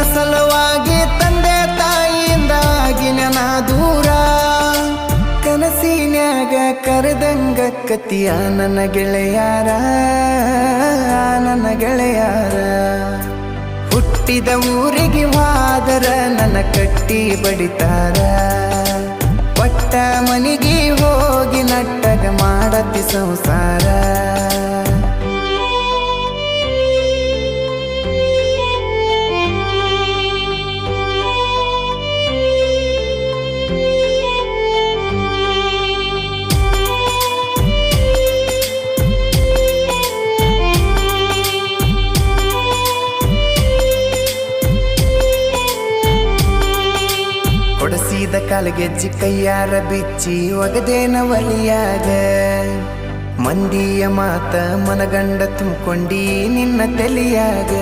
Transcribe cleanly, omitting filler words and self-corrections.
ಸಲುವಾಗಿ ತಂದೆ ತಾಯಿಯಿಂದ ಆಗಿನ ದೂರ ಕನಸಿನ್ಯಾಗ ಕರೆದಂಗ ಕತಿಯ ನನ್ನ ಗೆಳೆಯಾರ ಹುಟ್ಟಿದ ಊರಿಗೆ ಹೋದರ ನನ್ನ ಕಟ್ಟಿ ಬಡಿತಾರ ಪಟ್ಟ ಮನಿಗೆ ಹೋಗಿ ನಟ್ಟಗ ಮಾಡತಿ ಸಂಸಾರ ಕೊಡಸಿದ ಕಾಲಗೆಜ್ಜಿ ಕೈಯಾರ ಬಿಚ್ಚಿ ಒಗದೇನ ಒಲಿಯಾಗ ಮಂದಿಯ ಮಾತ ಮನಗಂಡ ತುಂಬಿಕೊಂಡಿ ನಿನ್ನ ತಲೆಯಾಗ